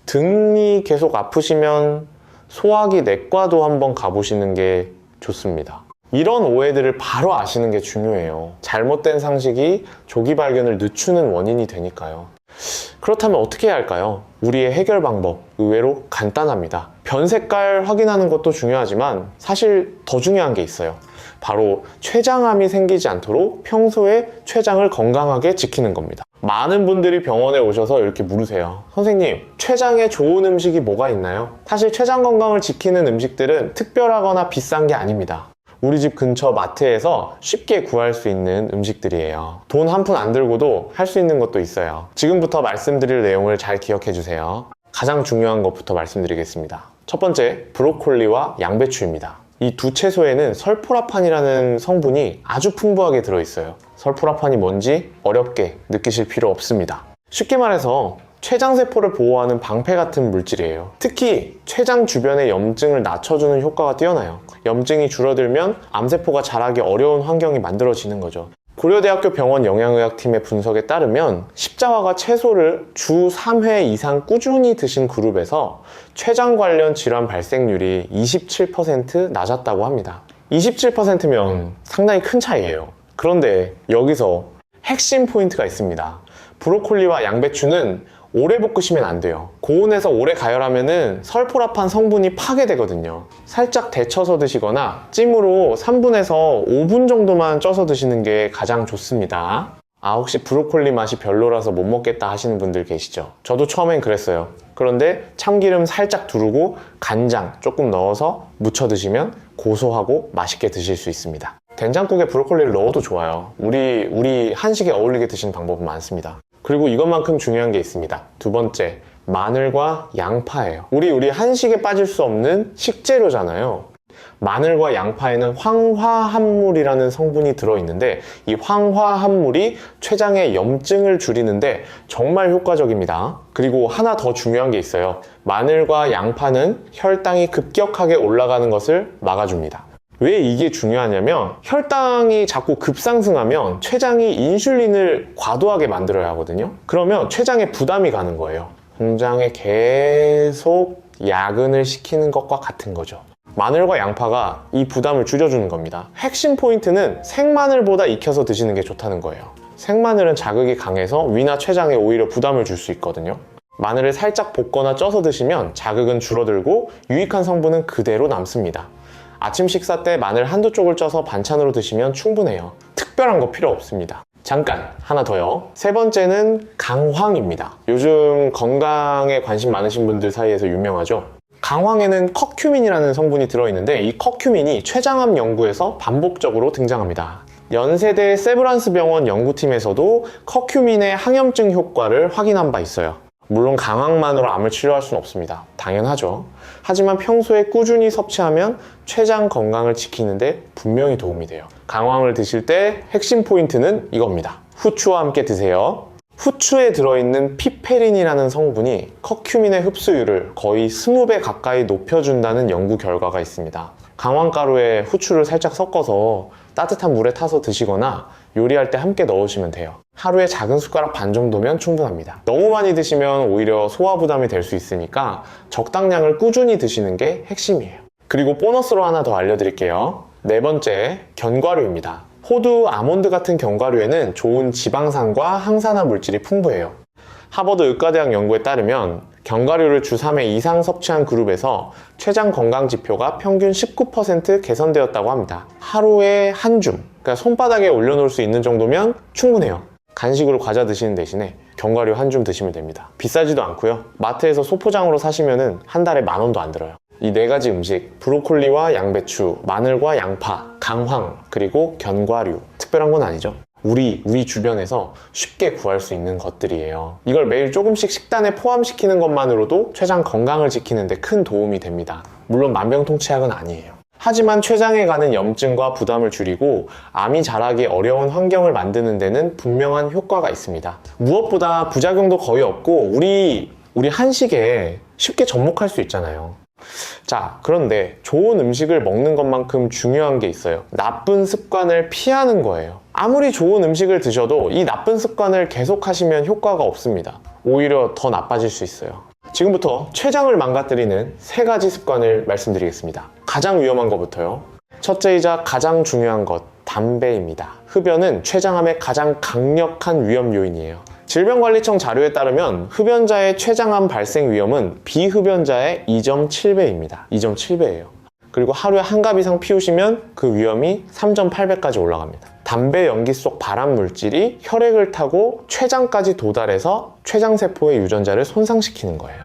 등이 계속 아프시면 소화기 내과도 한번 가보시는 게 좋습니다. 이런 오해들을 바로 아시는 게 중요해요. 잘못된 상식이 조기 발견을 늦추는 원인이 되니까요. 그렇다면 어떻게 해야 할까요? 우리의 해결 방법 의외로 간단합니다. 변 색깔 확인하는 것도 중요하지만 사실 더 중요한 게 있어요. 바로 췌장암이 생기지 않도록 평소에 췌장을 건강하게 지키는 겁니다. 많은 분들이 병원에 오셔서 이렇게 물으세요. 선생님, 췌장에 좋은 음식이 뭐가 있나요? 사실 췌장 건강을 지키는 음식들은 특별하거나 비싼 게 아닙니다. 우리 집 근처 마트에서 쉽게 구할 수 있는 음식들이에요. 돈 한 푼 안 들고도 할 수 있는 것도 있어요. 지금부터 말씀드릴 내용을 잘 기억해 주세요. 가장 중요한 것부터 말씀드리겠습니다. 첫 번째, 브로콜리와 양배추입니다. 이 두 채소에는 설포라판이라는 성분이 아주 풍부하게 들어있어요. 설포라판이 뭔지 어렵게 느끼실 필요 없습니다. 쉽게 말해서 췌장세포를 보호하는 방패 같은 물질이에요. 특히 췌장 주변의 염증을 낮춰주는 효과가 뛰어나요. 염증이 줄어들면 암세포가 자라기 어려운 환경이 만들어지는 거죠. 고려대학교 병원 영양의학팀의 분석에 따르면 십자화가 채소를 주 3회 이상 꾸준히 드신 그룹에서 췌장 관련 질환 발생률이 27% 낮았다고 합니다. 27%면 상당히 큰 차이예요. 그런데 여기서 핵심 포인트가 있습니다. 브로콜리와 양배추는 오래 볶으시면 안 돼요. 고온에서 오래 가열하면은 설포라판 성분이 파괴되거든요. 살짝 데쳐서 드시거나 찜으로 3분에서 5분 정도만 쪄서 드시는 게 가장 좋습니다. 혹시 브로콜리 맛이 별로라서 못 먹겠다 하시는 분들 계시죠? 저도 처음엔 그랬어요. 그런데 참기름 살짝 두르고 간장 조금 넣어서 무쳐 드시면 고소하고 맛있게 드실 수 있습니다. 된장국에 브로콜리를 넣어도 좋아요. 우리 한식에 어울리게 드시는 방법은 많습니다. 그리고 이것만큼 중요한 게 있습니다. 두 번째, 마늘과 양파예요. 우리 한식에 빠질 수 없는 식재료잖아요. 마늘과 양파에는 황화합물이라는 성분이 들어있는데 이 황화합물이 췌장의 염증을 줄이는데 정말 효과적입니다. 그리고 하나 더 중요한 게 있어요. 마늘과 양파는 혈당이 급격하게 올라가는 것을 막아줍니다. 왜 이게 중요하냐면 혈당이 자꾸 급상승하면 췌장이 인슐린을 과도하게 만들어야 하거든요. 그러면 췌장에 부담이 가는 거예요. 공장에 계속 야근을 시키는 것과 같은 거죠. 마늘과 양파가 이 부담을 줄여주는 겁니다. 핵심 포인트는 생마늘보다 익혀서 드시는 게 좋다는 거예요. 생마늘은 자극이 강해서 위나 췌장에 오히려 부담을 줄 수 있거든요. 마늘을 살짝 볶거나 쪄서 드시면 자극은 줄어들고 유익한 성분은 그대로 남습니다. 아침 식사 때 마늘 한두 쪽을 쪄서 반찬으로 드시면 충분해요. 특별한 거 필요 없습니다. 잠깐 하나 더요. 세 번째는 강황입니다. 요즘 건강에 관심 많으신 분들 사이에서 유명하죠. 강황에는 커큐민이라는 성분이 들어있는데 이 커큐민이 췌장암 연구에서 반복적으로 등장합니다. 연세대 세브란스 병원 연구팀에서도 커큐민의 항염증 효과를 확인한 바 있어요. 물론 강황만으로 암을 치료할 수는 없습니다. 당연하죠. 하지만 평소에 꾸준히 섭취하면 췌장 건강을 지키는데 분명히 도움이 돼요. 강황을 드실 때 핵심 포인트는 이겁니다. 후추와 함께 드세요. 후추에 들어있는 피페린이라는 성분이 커큐민의 흡수율을 거의 20배 가까이 높여준다는 연구 결과가 있습니다. 강황가루에 후추를 살짝 섞어서 따뜻한 물에 타서 드시거나 요리할 때 함께 넣으시면 돼요. 하루에 작은 숟가락 반 정도면 충분합니다. 너무 많이 드시면 오히려 소화 부담이 될 수 있으니까 적당량을 꾸준히 드시는 게 핵심이에요. 그리고 보너스로 하나 더 알려드릴게요. 네 번째, 견과류입니다. 호두, 아몬드 같은 견과류에는 좋은 지방산과 항산화 물질이 풍부해요. 하버드 의과대학 연구에 따르면 견과류를 주 3회 이상 섭취한 그룹에서 췌장 건강 지표가 평균 19% 개선되었다고 합니다. 하루에 한 줌, 그러니까 손바닥에 올려놓을 수 있는 정도면 충분해요. 간식으로 과자 드시는 대신에 견과류 한 줌 드시면 됩니다. 비싸지도 않고요. 마트에서 소포장으로 사시면은 한 달에 10,000원도 안 들어요. 이 네 가지 음식, 브로콜리와 양배추, 마늘과 양파, 강황, 그리고 견과류. 특별한 건 아니죠. 우리 주변에서 쉽게 구할 수 있는 것들이에요. 이걸 매일 조금씩 식단에 포함시키는 것만으로도 췌장 건강을 지키는 데 큰 도움이 됩니다. 물론 만병통치약은 아니에요. 하지만 췌장에 가는 염증과 부담을 줄이고 암이 자라기 어려운 환경을 만드는 데는 분명한 효과가 있습니다. 무엇보다 부작용도 거의 없고 우리 한식에 쉽게 접목할 수 있잖아요. 자, 그런데 좋은 음식을 먹는 것만큼 중요한 게 있어요. 나쁜 습관을 피하는 거예요. 아무리 좋은 음식을 드셔도 이 나쁜 습관을 계속 하시면 효과가 없습니다. 오히려 더 나빠질 수 있어요. 지금부터 췌장을 망가뜨리는 3가지 습관을 말씀드리겠습니다. 가장 위험한 것부터요. 첫째이자 가장 중요한 것, 담배입니다. 흡연은 췌장암의 가장 강력한 위험 요인이에요. 질병관리청 자료에 따르면 흡연자의 췌장암 발생 위험은 비흡연자의 2.7배입니다. 2.7배예요. 그리고 하루에 한 갑 이상 피우시면 그 위험이 3.8배까지 올라갑니다. 담배 연기 속 발암 물질이 혈액을 타고 췌장까지 도달해서 췌장세포의 유전자를 손상시키는 거예요.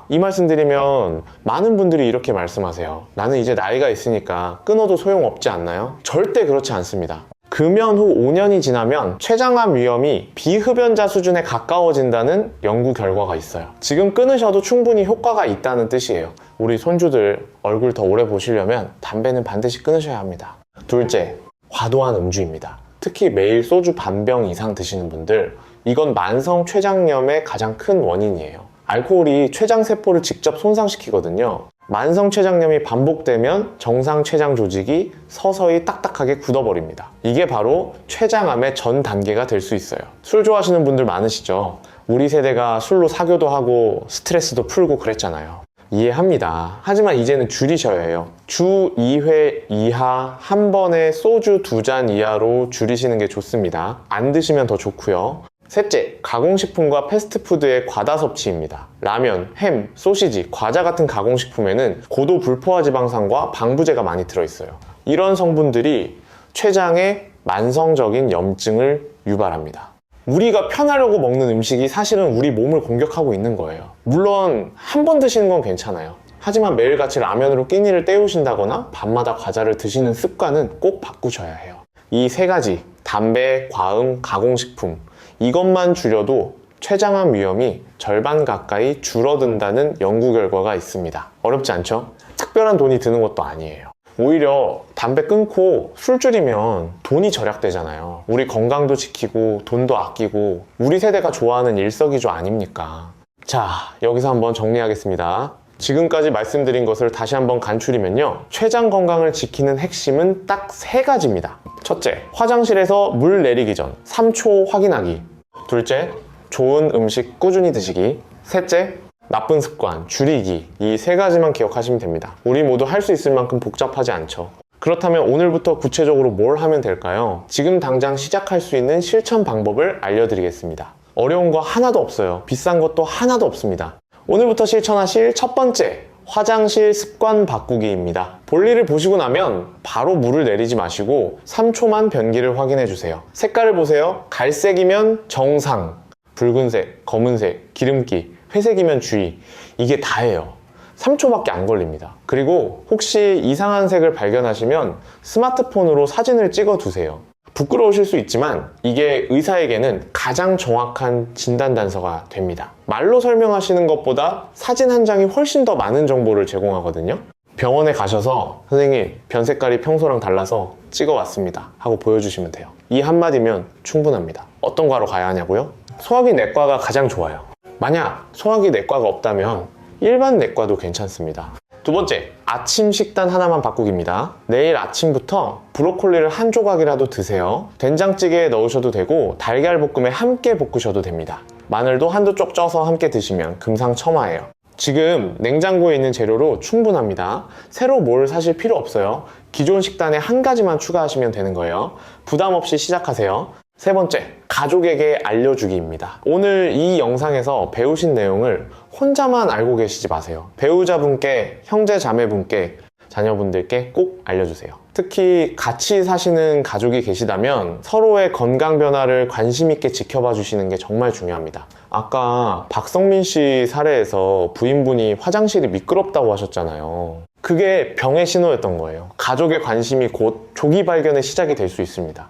이 말씀 드리면 많은 분들이 이렇게 말씀하세요. 나는 이제 나이가 있으니까 끊어도 소용없지 않나요? 절대 그렇지 않습니다. 금연 후 5년이 지나면 췌장암 위험이 비흡연자 수준에 가까워진다는 연구 결과가 있어요. 지금 끊으셔도 충분히 효과가 있다는 뜻이에요. 우리 손주들 얼굴 더 오래 보시려면 담배는 반드시 끊으셔야 합니다. 둘째, 과도한 음주입니다. 특히 매일 소주 반병 이상 드시는 분들, 이건 만성 췌장염의 가장 큰 원인이에요. 알코올이 췌장세포를 직접 손상시키거든요. 만성 췌장염이 반복되면 정상 췌장 조직이 서서히 딱딱하게 굳어버립니다. 이게 바로 췌장암의 전 단계가 될 수 있어요. 술 좋아하시는 분들 많으시죠? 우리 세대가 술로 사교도 하고 스트레스도 풀고 그랬잖아요. 이해합니다. 하지만 이제는 줄이셔야 해요. 주 2회 이하 한 번에 소주 2잔 이하로 줄이시는 게 좋습니다. 안 드시면 더 좋고요. 셋째, 가공식품과 패스트푸드의 과다 섭취입니다. 라면, 햄, 소시지, 과자 같은 가공식품에는 고도 불포화 지방산과 방부제가 많이 들어있어요. 이런 성분들이 췌장에 만성적인 염증을 유발합니다. 우리가 편하려고 먹는 음식이 사실은 우리 몸을 공격하고 있는 거예요. 물론 한 번 드시는 건 괜찮아요. 하지만 매일같이 라면으로 끼니를 때우신다거나 밤마다 과자를 드시는 습관은 꼭 바꾸셔야 해요. 이 3가지, 담배, 과음, 가공식품, 이것만 줄여도 췌장암 위험이 절반 가까이 줄어든다는 연구 결과가 있습니다. 어렵지 않죠? 특별한 돈이 드는 것도 아니에요. 오히려 담배 끊고 술 줄이면 돈이 절약되잖아요. 우리 건강도 지키고 돈도 아끼고 우리 세대가 좋아하는 일석이조 아닙니까? 자, 여기서 한번 정리하겠습니다. 지금까지 말씀드린 것을 다시 한번 간추리면요, 췌장 건강을 지키는 핵심은 딱 3가지입니다. 첫째, 화장실에서 물 내리기 전 3초 확인하기. 둘째, 좋은 음식 꾸준히 드시기. 셋째, 나쁜 습관 줄이기. 이 3가지만 기억하시면 됩니다. 우리 모두 할 수 있을 만큼 복잡하지 않죠. 그렇다면 오늘부터 구체적으로 뭘 하면 될까요? 지금 당장 시작할 수 있는 실천 방법을 알려드리겠습니다. 어려운 거 하나도 없어요. 비싼 것도 하나도 없습니다. 오늘부터 실천하실 첫 번째, 화장실 습관 바꾸기입니다. 볼일을 보시고 나면 바로 물을 내리지 마시고 3초만 변기를 확인해 주세요. 색깔을 보세요. 갈색이면 정상, 붉은색, 검은색, 기름기, 회색이면 주의. 이게 다예요. 3초밖에 안 걸립니다. 그리고 혹시 이상한 색을 발견하시면 스마트폰으로 사진을 찍어 두세요. 부끄러우실 수 있지만 이게 의사에게는 가장 정확한 진단 단서가 됩니다. 말로 설명하시는 것보다 사진 한 장이 훨씬 더 많은 정보를 제공하거든요. 병원에 가셔서 선생님, 변 색깔이 평소랑 달라서 찍어 왔습니다 하고 보여주시면 돼요. 이 한마디면 충분합니다. 어떤 과로 가야 하냐고요? 소화기 내과가 가장 좋아요. 만약 소화기 내과가 없다면 일반 내과도 괜찮습니다. 두 번째, 아침 식단 하나만 바꾸기입니다. 내일 아침부터 브로콜리를 한 조각이라도 드세요. 된장찌개에 넣으셔도 되고 달걀볶음에 함께 볶으셔도 됩니다. 마늘도 한두 쪽 쪄서 함께 드시면 금상첨화예요. 지금 냉장고에 있는 재료로 충분합니다. 새로 뭘 사실 필요 없어요. 기존 식단에 한 가지만 추가하시면 되는 거예요. 부담 없이 시작하세요. 세 번째, 가족에게 알려주기입니다. 오늘 이 영상에서 배우신 내용을 혼자만 알고 계시지 마세요. 배우자분께, 형제 자매분께, 자녀분들께 꼭 알려주세요. 특히 같이 사시는 가족이 계시다면 서로의 건강 변화를 관심 있게 지켜봐 주시는 게 정말 중요합니다. 아까 박성민 씨 사례에서 부인분이 화장실이 미끄럽다고 하셨잖아요. 그게 병의 신호였던 거예요. 가족의 관심이 곧 조기 발견의 시작이 될 수 있습니다.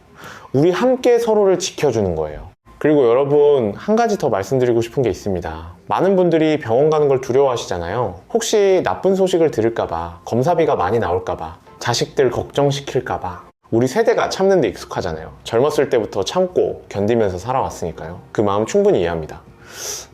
우리 함께 서로를 지켜주는 거예요. 그리고 여러분, 한 가지 더 말씀드리고 싶은 게 있습니다. 많은 분들이 병원 가는 걸 두려워하시잖아요. 혹시 나쁜 소식을 들을까봐, 검사비가 많이 나올까봐, 자식들 걱정시킬까봐. 우리 세대가 참는 데 익숙하잖아요. 젊었을 때부터 참고 견디면서 살아왔으니까요. 그 마음 충분히 이해합니다.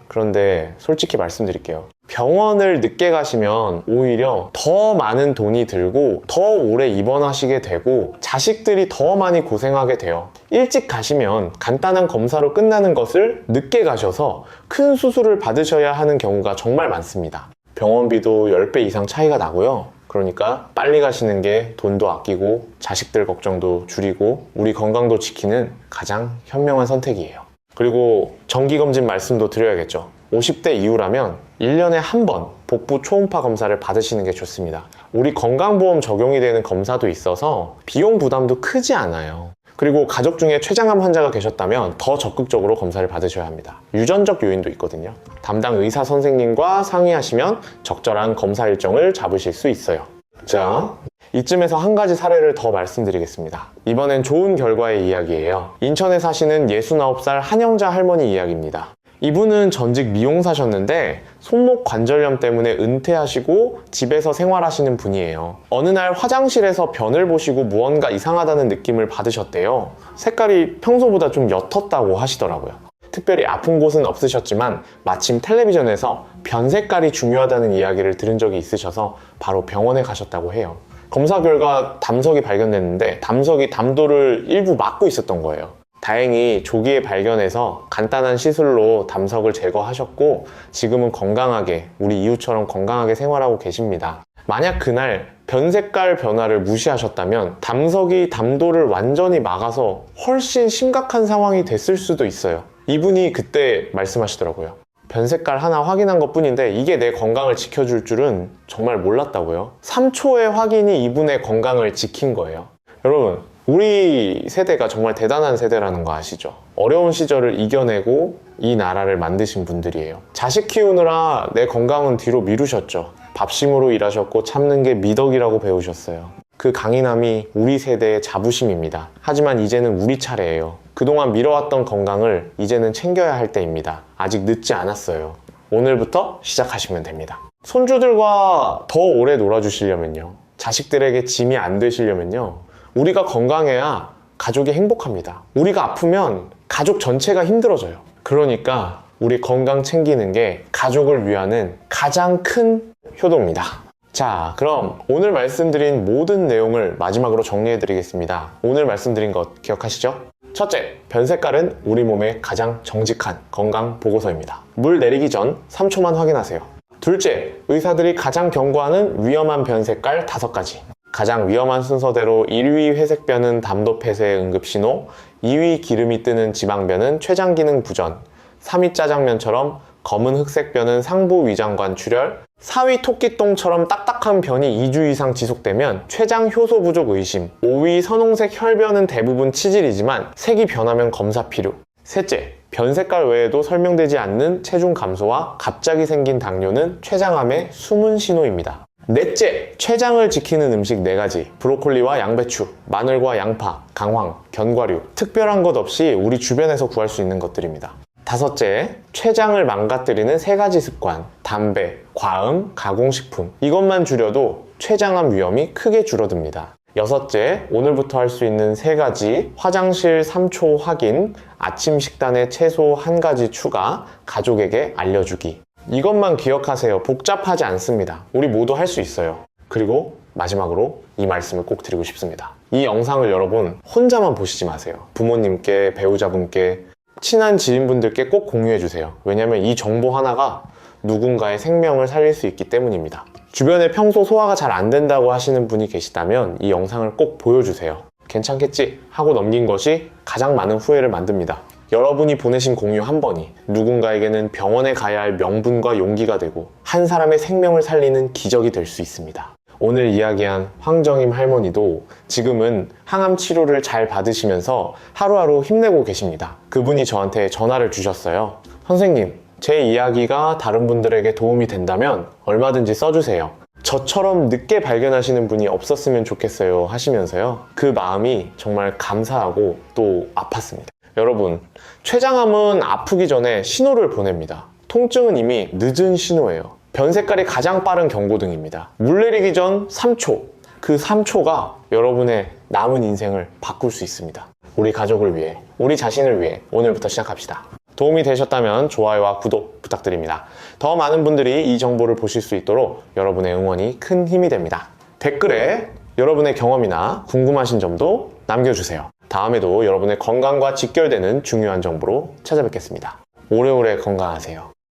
그런데 솔직히 말씀드릴게요. 병원을 늦게 가시면 오히려 더 많은 돈이 들고 더 오래 입원하시게 되고 자식들이 더 많이 고생하게 돼요. 일찍 가시면 간단한 검사로 끝나는 것을 늦게 가셔서 큰 수술을 받으셔야 하는 경우가 정말 많습니다. 병원비도 10배 이상 차이가 나고요. 그러니까 빨리 가시는 게 돈도 아끼고 자식들 걱정도 줄이고 우리 건강도 지키는 가장 현명한 선택이에요. 그리고 정기검진 말씀도 드려야겠죠. 50대 이후라면 1년에 한 번 복부 초음파 검사를 받으시는 게 좋습니다. 우리 건강보험 적용이 되는 검사도 있어서 비용 부담도 크지 않아요. 그리고 가족 중에 췌장암 환자가 계셨다면 더 적극적으로 검사를 받으셔야 합니다. 유전적 요인도 있거든요. 담당 의사 선생님과 상의하시면 적절한 검사 일정을 잡으실 수 있어요. 자, 이쯤에서 한 가지 사례를 더 말씀드리겠습니다. 이번엔 좋은 결과의 이야기예요. 인천에 사시는 69살 한영자 할머니 이야기입니다. 이분은 전직 미용사셨는데 손목 관절염 때문에 은퇴하시고 집에서 생활하시는 분이에요. 어느 날 화장실에서 변을 보시고 무언가 이상하다는 느낌을 받으셨대요. 색깔이 평소보다 좀 옅었다고 하시더라고요. 특별히 아픈 곳은 없으셨지만 마침 텔레비전에서 변 색깔이 중요하다는 이야기를 들은 적이 있으셔서 바로 병원에 가셨다고 해요. 검사 결과 담석이 발견됐는데 담석이 담도를 일부 막고 있었던 거예요. 다행히 조기에 발견해서 간단한 시술로 담석을 제거하셨고 지금은 건강하게 우리 이웃처럼 건강하게 생활하고 계십니다. 만약 그날 변 색깔 변화를 무시하셨다면 담석이 담도를 완전히 막아서 훨씬 심각한 상황이 됐을 수도 있어요. 이분이 그때 말씀하시더라고요. 변 색깔 하나 확인한 것 뿐인데 이게 내 건강을 지켜줄 줄은 정말 몰랐다고요. 3초의 확인이 이분의 건강을 지킨 거예요. 여러분, 우리 세대가 정말 대단한 세대라는 거 아시죠? 어려운 시절을 이겨내고 이 나라를 만드신 분들이에요. 자식 키우느라 내 건강은 뒤로 미루셨죠. 밥심으로 일하셨고 참는 게 미덕이라고 배우셨어요. 그 강인함이 우리 세대의 자부심입니다. 하지만 이제는 우리 차례예요. 그동안 미뤄왔던 건강을 이제는 챙겨야 할 때입니다. 아직 늦지 않았어요. 오늘부터 시작하시면 됩니다. 손주들과 더 오래 놀아주시려면요. 자식들에게 짐이 안 되시려면요. 우리가 건강해야 가족이 행복합니다. 우리가 아프면 가족 전체가 힘들어져요. 그러니까 우리 건강 챙기는 게 가족을 위하는 가장 큰 효도입니다. 자, 그럼 오늘 말씀드린 모든 내용을 마지막으로 정리해 드리겠습니다. 오늘 말씀드린 것 기억하시죠? 첫째, 변 색깔은 우리 몸의 가장 정직한 건강 보고서입니다. 물 내리기 전 3초만 확인하세요. 둘째, 의사들이 가장 경고하는 위험한 변 색깔 5가지. 가장 위험한 순서대로 1위 회색변은 담도 폐쇄의 응급신호, 2위 기름이 뜨는 지방변은 췌장 기능 부전, 3위 짜장면처럼 검은 흑색변은 상부 위장관 출혈, 4위 토끼똥처럼 딱딱한 변이 2주 이상 지속되면 췌장 효소 부족 의심. 5위 선홍색 혈변은 대부분 치질이지만 색이 변하면 검사 필요. 셋째, 변 색깔 외에도 설명되지 않는 체중 감소와 갑자기 생긴 당뇨는 췌장암의 숨은 신호입니다. 넷째, 췌장을 지키는 음식 4가지. 브로콜리와 양배추, 마늘과 양파, 강황, 견과류. 특별한 것 없이 우리 주변에서 구할 수 있는 것들입니다. 다섯째, 췌장을 망가뜨리는 3가지 습관. 담배, 과음, 가공식품. 이것만 줄여도 췌장암 위험이 크게 줄어듭니다. 여섯째, 오늘부터 할 수 있는 3가지. 화장실 3초 확인, 아침 식단에 채소 1가지 추가, 가족에게 알려주기. 이것만 기억하세요. 복잡하지 않습니다. 우리 모두 할 수 있어요. 그리고 마지막으로 이 말씀을 꼭 드리고 싶습니다. 이 영상을 여러분 혼자만 보시지 마세요. 부모님께, 배우자분께, 친한 지인분들께 꼭 공유해주세요. 왜냐면 이 정보 하나가 누군가의 생명을 살릴 수 있기 때문입니다. 주변에 평소 소화가 잘 안 된다고 하시는 분이 계시다면 이 영상을 꼭 보여주세요. 괜찮겠지? 하고 넘긴 것이 가장 많은 후회를 만듭니다. 여러분이 보내신 공유 한 번이 누군가에게는 병원에 가야 할 명분과 용기가 되고 한 사람의 생명을 살리는 기적이 될 수 있습니다. 오늘 이야기한 황정임 할머니도 지금은 항암 치료를 잘 받으시면서 하루하루 힘내고 계십니다. 그분이 저한테 전화를 주셨어요. 선생님, 제 이야기가 다른 분들에게 도움이 된다면 얼마든지 써주세요. 저처럼 늦게 발견하시는 분이 없었으면 좋겠어요 하시면서요. 그 마음이 정말 감사하고 또 아팠습니다. 여러분, 췌장암은 아프기 전에 신호를 보냅니다. 통증은 이미 늦은 신호예요. 변 색깔이 가장 빠른 경고등입니다. 물 내리기 전 3초. 그 3초가 여러분의 남은 인생을 바꿀 수 있습니다. 우리 가족을 위해, 우리 자신을 위해 오늘부터 시작합시다. 도움이 되셨다면 좋아요와 구독 부탁드립니다. 더 많은 분들이 이 정보를 보실 수 있도록 여러분의 응원이 큰 힘이 됩니다. 댓글에 여러분의 경험이나 궁금하신 점도 남겨주세요. 다음에도 여러분의 건강과 직결되는 중요한 정보로 찾아뵙겠습니다. 오래오래 건강하세요.